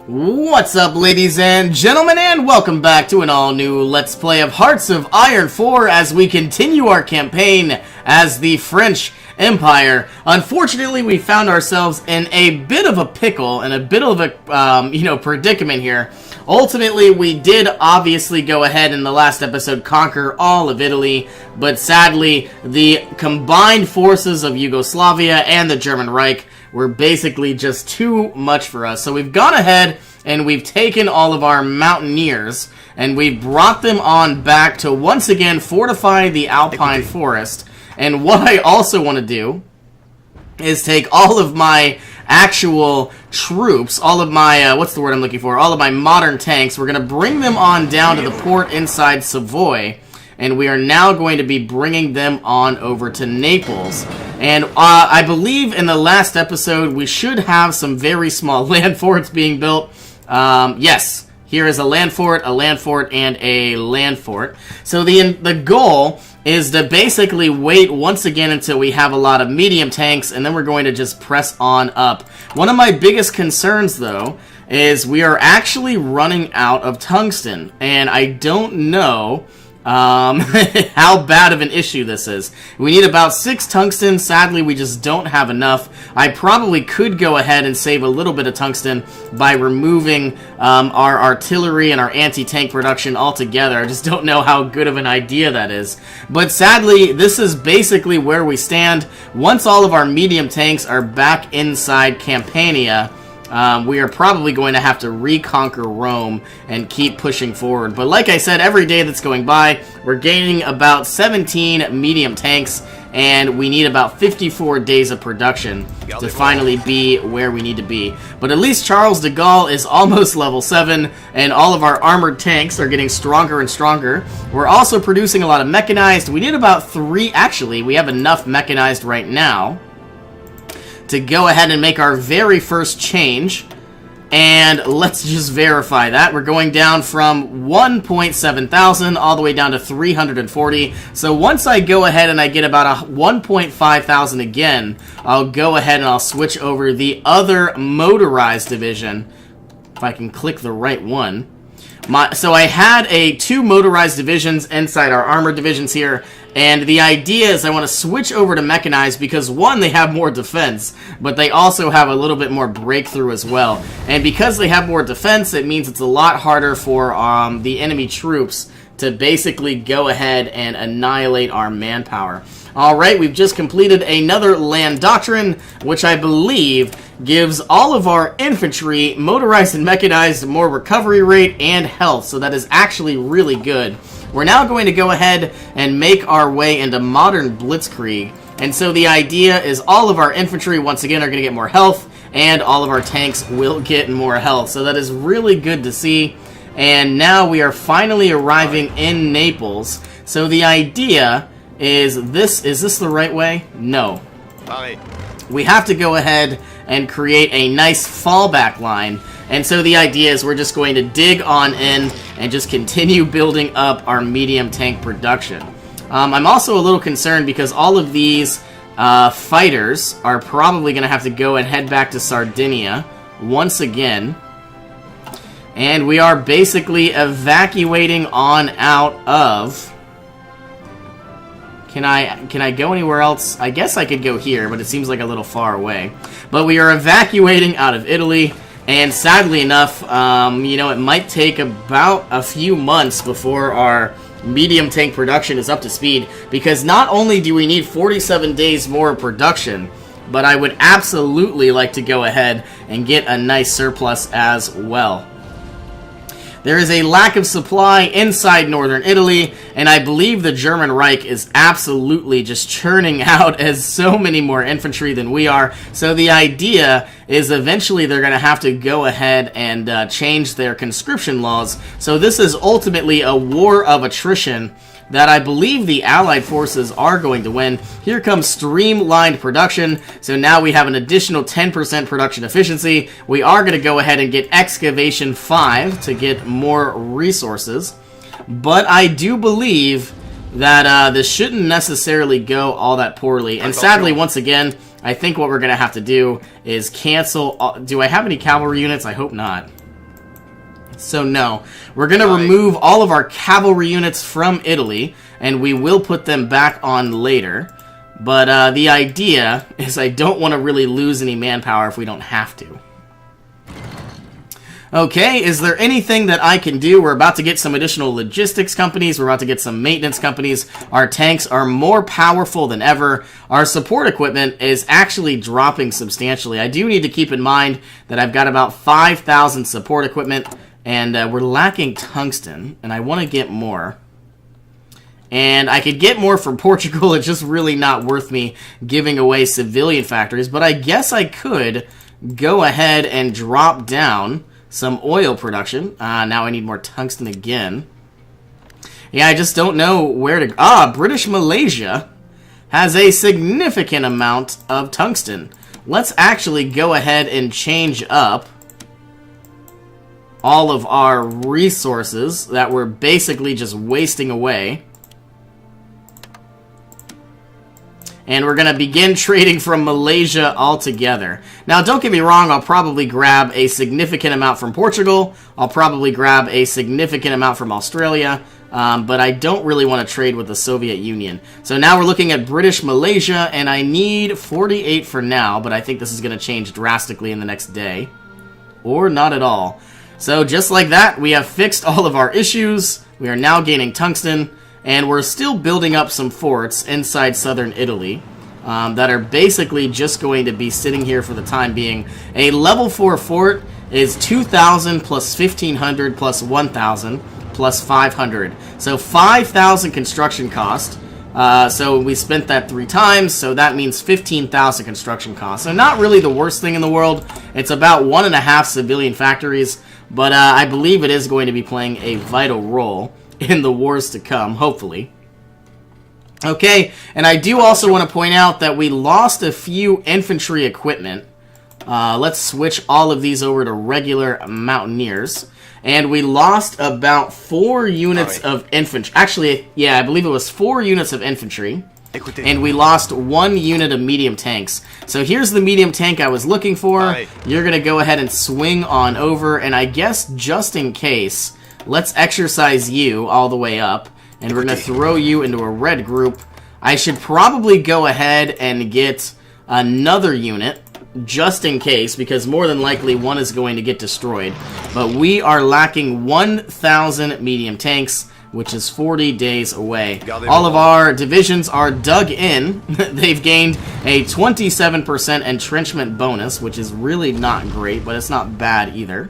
What's up, ladies and gentlemen, and welcome back to an all-new Let's Play of Hearts of Iron 4 as we continue our campaign as the French Empire. Unfortunately, we found ourselves in a bit of a pickle and a bit of a, predicament here. Ultimately, we did obviously go ahead in the last episode conquer all of Italy, but sadly, the combined forces of Yugoslavia and the German Reich were basically just too much for us. So we've gone ahead and we've taken all of our mountaineers and we've brought them on back to once again fortify the Alpine Forest. And what I also want to do is take all of my actual troops, all of my, what's the word I'm looking for? All of my modern tanks. We're going to bring them on down to the port inside Savoy. And we are now going to be bringing them on over to Naples. And I believe in the last episode, we should have some very small land forts being built. Yes, here is a land fort, and a land fort. So the goal is to basically wait once again until we have a lot of medium tanks, and then we're going to just press on up. One of my biggest concerns, though, is we are actually running out of tungsten. And I don't know how bad of an issue this is. We need about 6 tungsten. Sadly, we just don't have enough. I probably could go ahead and save a little bit of tungsten by removing our artillery and our anti-tank production altogether. I just don't know how good of an idea that is. But sadly, this is basically where we stand. Once all of our medium tanks are back inside Campania, we are probably going to have to reconquer Rome and keep pushing forward. But like I said, every day that's going by, we're gaining about 17 medium tanks, and we need about 54 days of production to finally be where we need to be. But at least Charles de Gaulle is almost level 7, and all of our armored tanks are getting stronger and stronger. We're also producing a lot of mechanized. We need about 3, actually, we have enough mechanized right now to go ahead and make our very first change. And let's just verify that. We're going down from 1.7 thousand all the way down to 340. So once I go ahead and I get about 1.5 thousand again, I'll go ahead and I'll switch over the other motorized division. If I can click the right one. So I had 2 motorized divisions inside our armored divisions here, and the idea is I want to switch over to mechanized because, one, they have more defense, but they also have a little bit more breakthrough as well. And because they have more defense, it means it's a lot harder for the enemy troops to basically go ahead and annihilate our manpower. Alright, we've just completed another land doctrine, which I believe gives all of our infantry, motorized and mechanized, more recovery rate and health, so that is actually really good. We're now going to go ahead and make our way into modern blitzkrieg, and so the idea is all of our infantry, once again, are going to get more health, and all of our tanks will get more health, so that is really good to see. And now we are finally arriving in Naples, so the idea is this the right way? No. We have to go ahead and create a nice fallback line. And so the idea is we're just going to dig on in and just continue building up our medium tank production. I'm also a little concerned because all of these fighters are probably going to have to go and head back to Sardinia once again. And we are basically evacuating on out of... Can I go anywhere else? I guess I could go here, but it seems like a little far away. But we are evacuating out of Italy, and sadly enough, it might take about a few months before our medium tank production is up to speed, because not only do we need 47 days more production, but I would absolutely like to go ahead and get a nice surplus as well. There is a lack of supply inside northern Italy, and I believe the German Reich is absolutely just churning out as so many more infantry than we are. So the idea is eventually they're going to have to go ahead and change their conscription laws. So this is ultimately a war of attrition that I believe the Allied forces are going to win. Here comes streamlined production, so now we have an additional 10% production efficiency. We are going to go ahead and get excavation 5 to get more resources, but I do believe that this shouldn't necessarily go all that poorly, and sadly, once again, I think what we're going to have to do is cancel... do I have any cavalry units? I hope not. So no, we're going to remove all of our cavalry units from Italy, and we will put them back on later. But the idea is I don't want to really lose any manpower if we don't have to. Okay, is there anything that I can do? We're about to get some additional logistics companies. We're about to get some maintenance companies. Our tanks are more powerful than ever. Our support equipment is actually dropping substantially. I do need to keep in mind that I've got about 5,000 support equipment, and we're lacking tungsten, and I want to get more. And I could get more from Portugal. It's just really not worth me giving away civilian factories, but I guess I could go ahead and drop down some oil production. Now I need more tungsten again. Yeah, I just don't know where to... British Malaysia has a significant amount of tungsten. Let's actually go ahead and change up all of our resources that we're basically just wasting away. And we're going to begin trading from Malaysia altogether. Now, don't get me wrong, I'll probably grab a significant amount from Portugal. I'll probably grab a significant amount from Australia. But I don't really want to trade with the Soviet Union. So now we're looking at British Malaysia, and I need 48 for now, but I think this is going to change drastically in the next day. Or not at all. So just like that, we have fixed all of our issues. We are now gaining tungsten. And we're still building up some forts inside southern Italy that are basically just going to be sitting here for the time being. A level 4 fort is 2,000 plus 1,500 plus 1,000 plus 500. So 5,000 construction cost. So we spent that 3 times, so that means 15,000 construction cost. So not really the worst thing in the world. It's about 1.5 civilian factories, but I believe it is going to be playing a vital role in the wars to come, hopefully. Okay, and I do also want to point out that we lost a few infantry equipment. Let's switch all of these over to regular mountaineers. And we lost about 4 units of infantry. Actually, yeah, I believe it was 4 units of infantry. And we lost 1 unit of medium tanks. So here's the medium tank I was looking for. You're going to go ahead and swing on over. And I guess just in case, let's exercise you all the way up. And we're going to throw you into a red group. I should probably go ahead and get another unit just in case, because more than likely one is going to get destroyed. But we are lacking 1,000 medium tanks, which is 40 days away. All of our divisions are dug in. They've gained a 27% entrenchment bonus, which is really not great, but it's not bad either.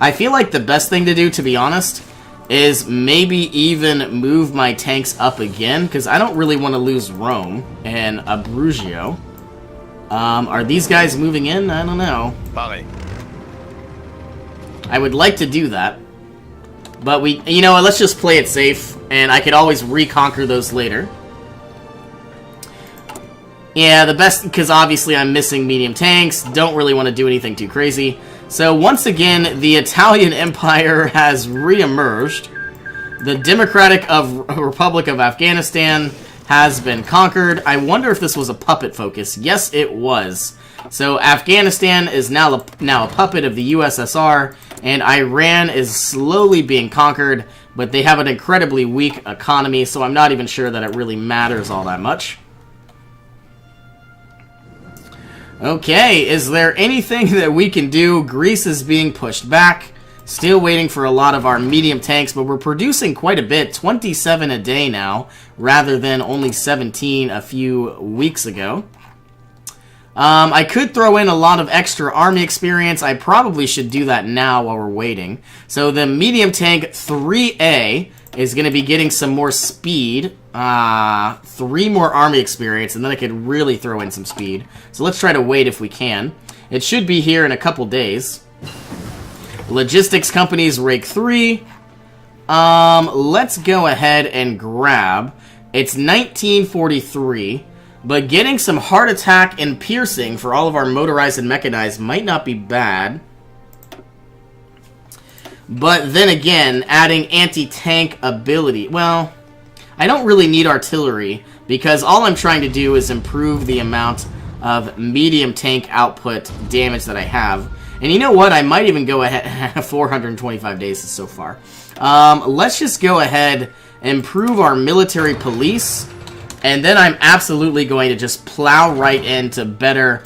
I feel like the best thing to do, to be honest, is maybe even move my tanks up again, because I don't really want to lose Rome and Abruzzo. Are these guys moving in? I don't know. I would like to do that. But you know what, let's just play it safe, and I could always reconquer those later. Yeah, the best, because obviously I'm missing medium tanks, don't really want to do anything too crazy. So once again, the Italian Empire has re-emerged. The Democratic Republic of Afghanistan has been conquered. I wonder if this was a puppet focus. Yes, it was. So Afghanistan is now a puppet of the USSR, and Iran is slowly being conquered, but they have an incredibly weak economy, so I'm not even sure that it really matters all that much. Okay, is there anything that we can do? Greece is being pushed back. Still waiting for a lot of our medium tanks, but we're producing quite a bit. 27 a day now, rather than only 17 a few weeks ago. I could throw in a lot of extra army experience. I probably should do that now while we're waiting. So the medium tank 3A is going to be getting some more speed. 3 more army experience, and then I could really throw in some speed. So let's try to wait if we can. It should be here in a couple days. Logistics companies rake 3. Let's go ahead and grab. It's 1943, but getting some heart attack and piercing for all of our motorized and mechanized might not be bad. But then again, adding anti-tank ability. Well, I don't really need artillery, because all I'm trying to do is improve the amount of medium tank output damage that I have. And you know what? I might even go ahead... 425 days so far. Let's just go ahead and improve our military police. And then I'm absolutely going to just plow right into better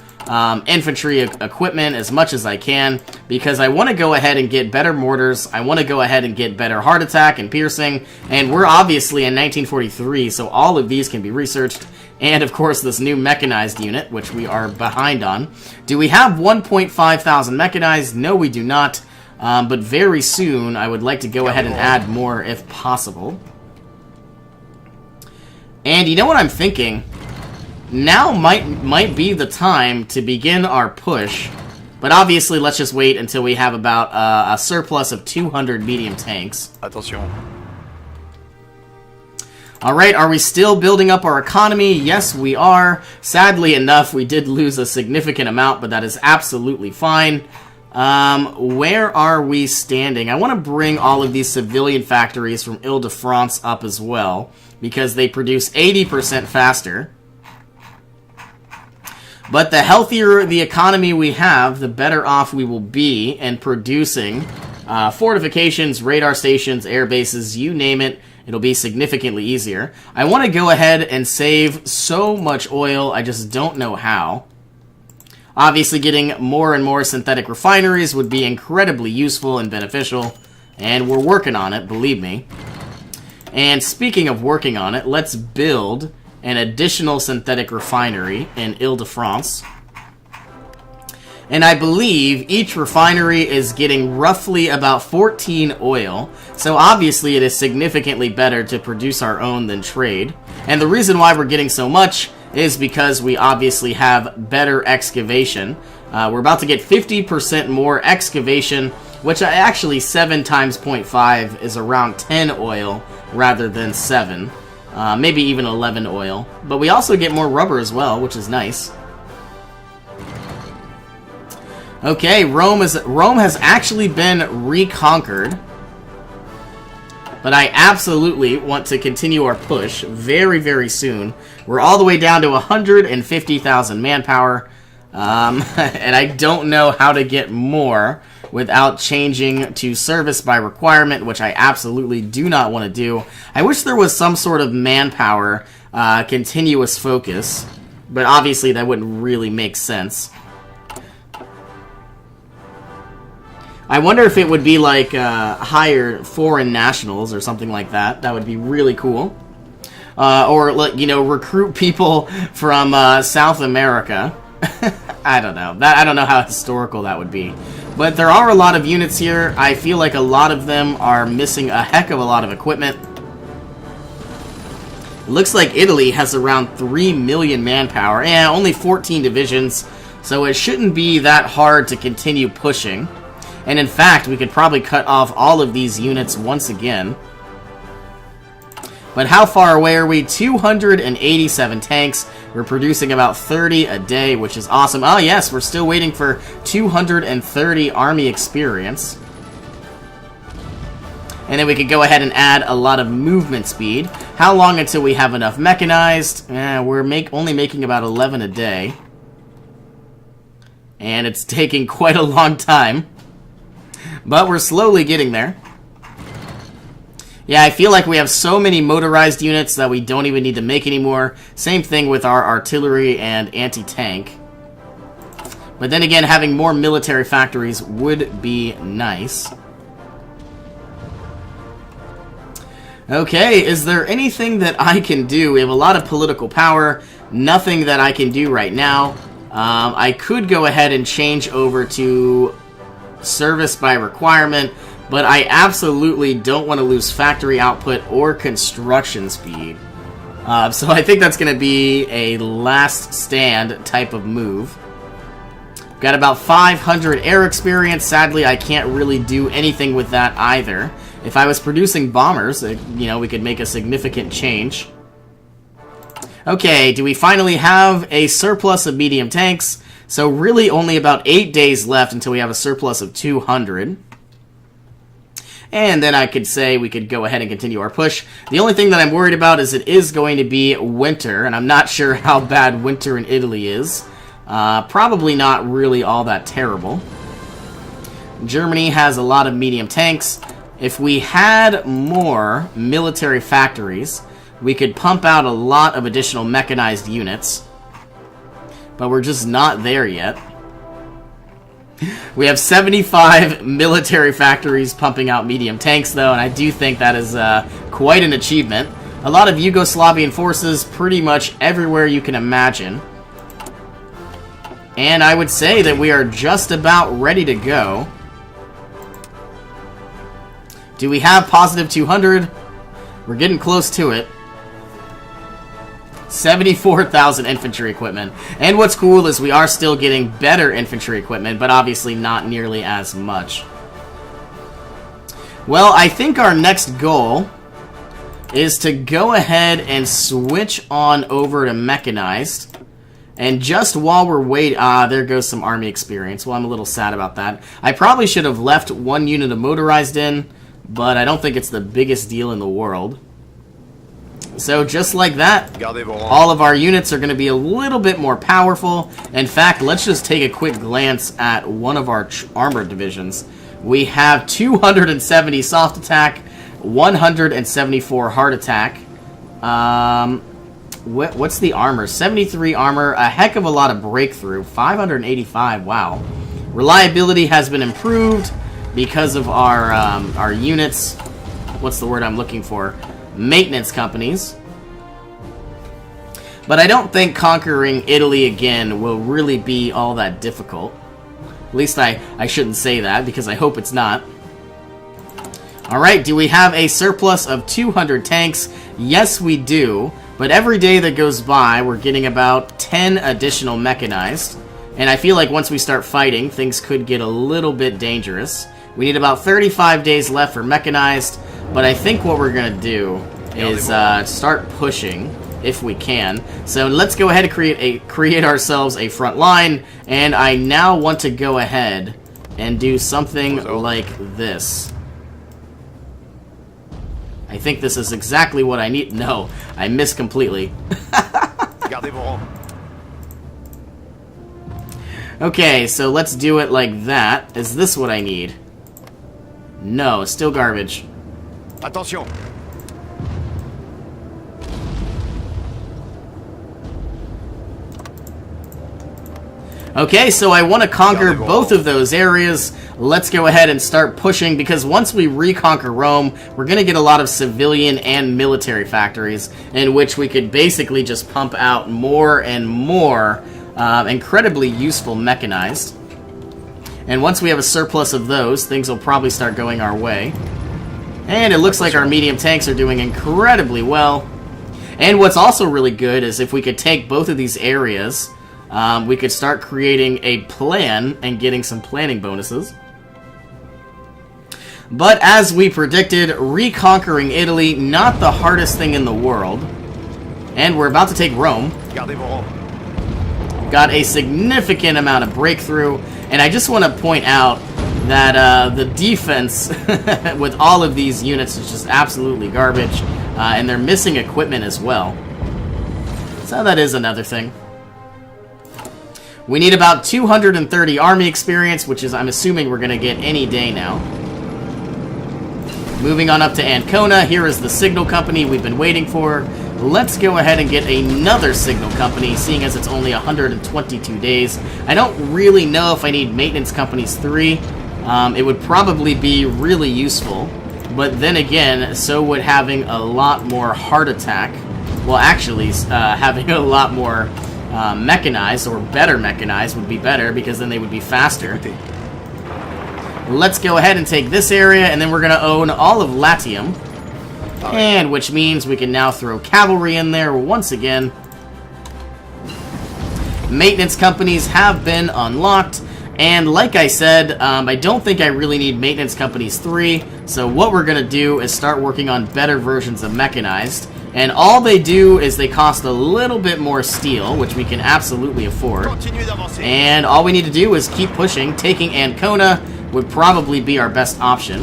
infantry equipment as much as I can. Because I want to go ahead and get better mortars. I want to go ahead and get better heart attack and piercing. And we're obviously in 1943, so all of these can be researched. And, of course, this new mechanized unit, which we are behind on. Do we have 1.5 thousand mechanized? No, we do not. But very soon, I would like to go ahead and add more if possible. And you know what I'm thinking? Now might be the time to begin our push. But obviously, let's just wait until we have about a surplus of 200 medium tanks. Attention. Alright, are we still building up our economy? Yes, we are. Sadly enough, we did lose a significant amount, but that is absolutely fine. Where are we standing? I want to bring all of these civilian factories from Ile-de-France up as well, because they produce 80% faster. But the healthier the economy we have, the better off we will be in producing fortifications, radar stations, air bases, you name it. It'll be significantly easier. I want to go ahead and save so much oil, I just don't know how. Obviously, getting more and more synthetic refineries would be incredibly useful and beneficial, and we're working on it, believe me. And speaking of working on it, let's build an additional synthetic refinery in Ile-de-France. And I believe each refinery is getting roughly about 14 oil, so obviously it is significantly better to produce our own than trade. And the reason why we're getting so much is because we obviously have better excavation. We're about to get 50% more excavation, which actually 7 times 0.5 is around 10 oil rather than 7. Maybe even 11 oil. But we also get more rubber as well, which is nice. Okay, Rome has actually been reconquered. But I absolutely want to continue our push very, very soon. We're all the way down to 150,000 manpower. And I don't know how to get more without changing to service by requirement, which I absolutely do not want to do. I wish there was some sort of manpower continuous focus, but obviously that wouldn't really make sense. I wonder if it would be like hire foreign nationals or something like that. That would be really cool. Or, you know, recruit people from South America. I don't know. I don't know how historical that would be. But there are a lot of units here. I feel like a lot of them are missing a heck of a lot of equipment. It looks like Italy has around 3 million manpower. Yeah, only 14 divisions. So it shouldn't be that hard to continue pushing. And in fact, we could probably cut off all of these units once again. But how far away are we? 287 tanks. We're producing about 30 a day, which is awesome. Oh yes, we're still waiting for 230 army experience. And then we could go ahead and add a lot of movement speed. How long until we have enough mechanized? We're only making about 11 a day. And it's taking quite a long time. But we're slowly getting there. Yeah, I feel like we have so many motorized units that we don't even need to make anymore. Same thing with our artillery and anti-tank. But then again, having more military factories would be nice. Okay, is there anything that I can do? We have a lot of political power. Nothing that I can do right now. I could go ahead and change over to service by requirement, but I absolutely don't want to lose factory output or construction speed. So I think that's going to be a last stand type of move. Got about 500 air experience. Sadly, I can't really do anything with that either. If I was producing bombers, you know, we could make a significant change. Okay, do we finally have a surplus of medium tanks? So really only about 8 days left until we have a surplus of 200. And then I could say we could go ahead and continue our push. The only thing that I'm worried about is it is going to be winter, and I'm not sure how bad winter in Italy is. Probably not really all that terrible. Germany has a lot of medium tanks. If we had more military factories, we could pump out a lot of additional mechanized units. But we're just not there yet. We have 75 military factories pumping out medium tanks, though, and I do think that is quite an achievement. A lot of Yugoslavian forces pretty much everywhere you can imagine. And I would say that we are just about ready to go. Do we have positive 200? We're getting close to it. 74,000 infantry equipment. And what's cool is we are still getting better infantry equipment, but obviously not nearly as much. Well, I think our next goal is to go ahead and switch on over to mechanized. And just while we're waiting... there goes some army experience. Well, I'm a little sad about that. I probably should have left one unit of motorized in, but I don't think it's the biggest deal in the world. So just like that, all of our units are going to be a little bit more powerful. In fact, let's just take a quick glance at one of our armored divisions. We have 270 soft attack, 174 hard attack. What's the armor? 73 armor, a heck of a lot of breakthrough, 585, wow. Reliability has been improved because of our units. What's the word I'm looking for? Maintenance companies. But I don't think conquering Italy again will really be all that difficult. At least I shouldn't say that, because I hope it's not. Alright, do we have a surplus of 200 tanks? Yes, we do. But every day that goes by, we're getting about 10 additional mechanized. And I feel like once we start fighting, things could get a little bit dangerous. We need about 35 days left for mechanized. But I think what we're going to do is start pushing, if we can. So let's go ahead and create ourselves a front line. And I now want to go ahead and do something like this. I think this is exactly what I need. No, I missed completely. Okay, so let's do it like that. Is this what I need? No, still garbage. Attention. Okay, so I want to conquer both of those areas. Let's go ahead and start pushing, because once we reconquer Rome, we're going to get a lot of civilian and military factories, in which we could basically just pump out more and more incredibly useful mechanized. And once we have a surplus of those, things will probably start going our way. And it looks like our medium tanks are doing incredibly well. And what's also really good is if we could take both of these areas, we could start creating a plan and getting some planning bonuses. But as we predicted, reconquering Italy, not the hardest thing in the world. And we're about to take Rome. Got a significant amount of breakthrough. And I just want to point out that the defense with all of these units is just absolutely garbage. And they're missing equipment as well. So that is another thing. We need about 230 army experience, which is, I'm assuming, we're going to get any day now. Moving on up to Ancona, here is the signal company we've been waiting for. Let's go ahead and get another signal company, seeing as it's only 122 days. I don't really know if I need maintenance companies 3. It would probably be really useful. But then again, so would having a lot more heart attack. Well, actually, having a lot more mechanized, or better mechanized, would be better, because then they would be faster. Let's go ahead and take this area, and then we're going to own all of Latium. And which means we can now throw cavalry in there once again. Maintenance companies have been unlocked. And like I said, I don't think I really need maintenance companies 3. So what we're going to do is start working on better versions of mechanized. And all they do is they cost a little bit more steel, which we can absolutely afford. And all we need to do is keep pushing. Taking Ancona would probably be our best option.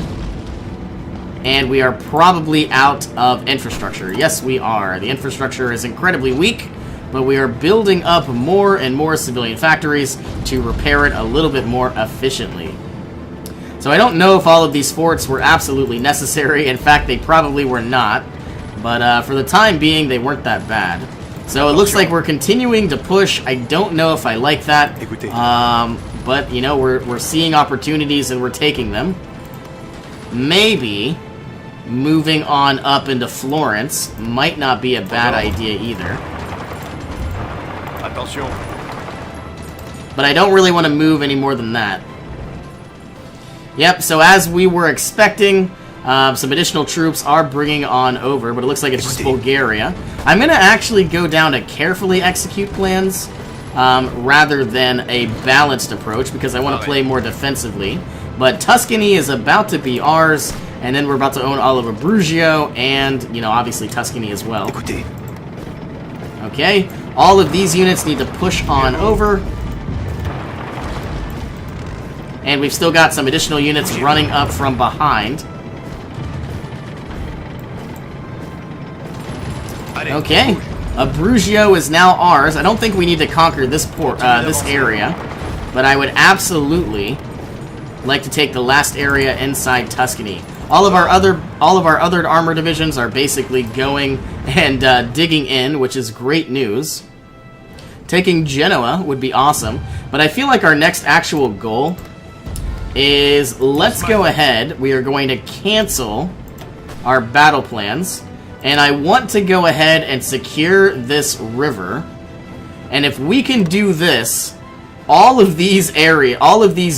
And we are probably out of infrastructure. Yes, we are. The infrastructure is incredibly weak, but we are building up more and more civilian factories to repair it a little bit more efficiently. So I don't know if all of these forts were absolutely necessary. In fact, they probably were not. But for the time being, they weren't that bad. So it looks like we're continuing to push. I don't know if I like that. But, you know, we're seeing opportunities and we're taking them. Maybe moving on up into Florence might not be a bad idea either. Attention. But I don't really want to move any more than that. Yep, so as we were expecting, some additional troops are bringing on over, but it looks like it's just Bulgaria. I'm going to actually go down to carefully execute plans rather than a balanced approach because I want to play more defensively. But Tuscany is about to be ours, and then we're about to own all of Abruzzo and, you know, obviously Tuscany as well. Okay, all of these units need to push on over. And we've still got some additional units running up from behind. Okay, Abruzzo is now ours. I don't think we need to conquer this this area, but I would absolutely like to take the last area inside Tuscany. All of our other armor divisions are basically going and digging in, which is great news. Taking Genoa would be awesome, but I feel like our next actual goal is let's go ahead. We are going to cancel our battle plans, and I want to go ahead and secure this river. And if we can do this, all of these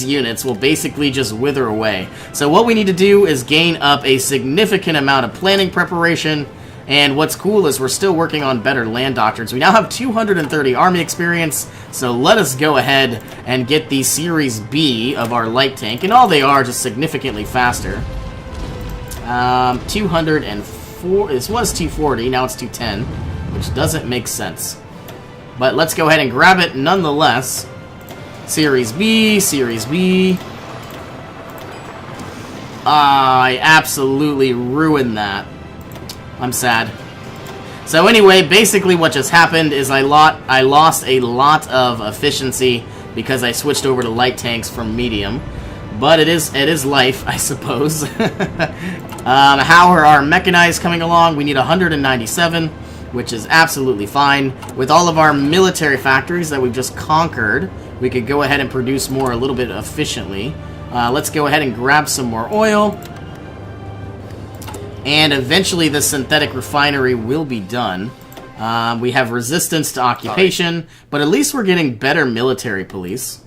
units will basically just wither away. So what we need to do is gain up a significant amount of planning preparation. And what's cool is we're still working on better land doctrines. We now have 230 army experience, so let us go ahead and get the Series B of our light tank. And all they are just significantly faster. 204, this was 240, now it's 210, which doesn't make sense. But let's go ahead and grab it nonetheless. Series B, Series B. I absolutely ruined that. I'm sad. So anyway, basically what just happened is I lost a lot of efficiency because I switched over to light tanks from medium. But it is life, I suppose. How are our mechanized coming along? We need 197, which is absolutely fine. With all of our military factories that we've just conquered, we could go ahead and produce more a little bit efficiently. Let's go ahead and grab some more oil. And eventually the synthetic refinery will be done. We have resistance to occupation, but at least we're getting better military police.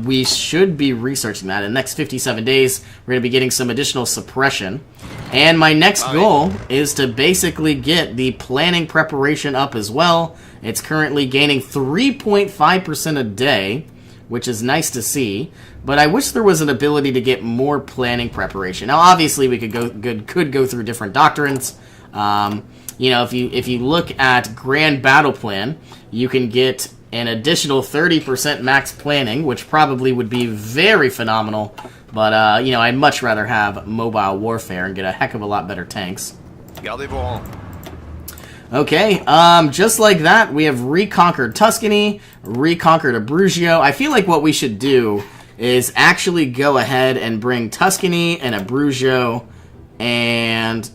We should be researching that. In the next 57 days, we're going to be getting some additional suppression. And my next goal is to basically get the planning preparation up as well. It's currently gaining 3.5% a day, which is nice to see. But I wish there was an ability to get more planning preparation. Now, obviously, we could go through different doctrines. You know, if you look at Grand Battle Plan, you can get an additional 30% max planning, which probably would be very phenomenal. But, you know, I'd much rather have mobile warfare and get a heck of a lot better tanks. Okay, just like that, we have reconquered Tuscany, reconquered Abruzzo. I feel like what we should do is actually go ahead and bring Tuscany and Abruzzo and...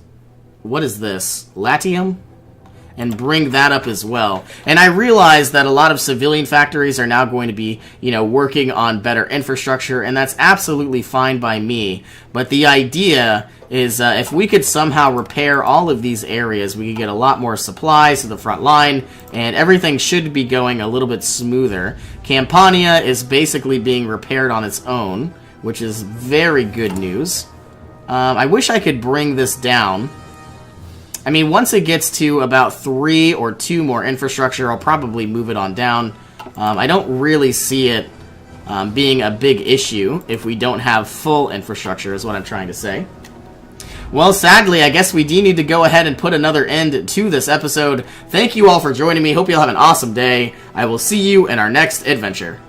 what is this? Latium? And bring that up as well. And I realize that a lot of civilian factories are now going to be, you know, working on better infrastructure, and that's absolutely fine by me. But the idea is if we could somehow repair all of these areas, we could get a lot more supplies to the front line, and everything should be going a little bit smoother. Campania is basically being repaired on its own, which is very good news. I wish I could bring this down. I mean, once it gets to about 3 or 2 more infrastructure, I'll probably move it on down. I don't really see it being a big issue if we don't have full infrastructure, is what I'm trying to say. Well, sadly, I guess we do need to go ahead and put another end to this episode. Thank you all for joining me. Hope you all have an awesome day. I will see you in our next adventure.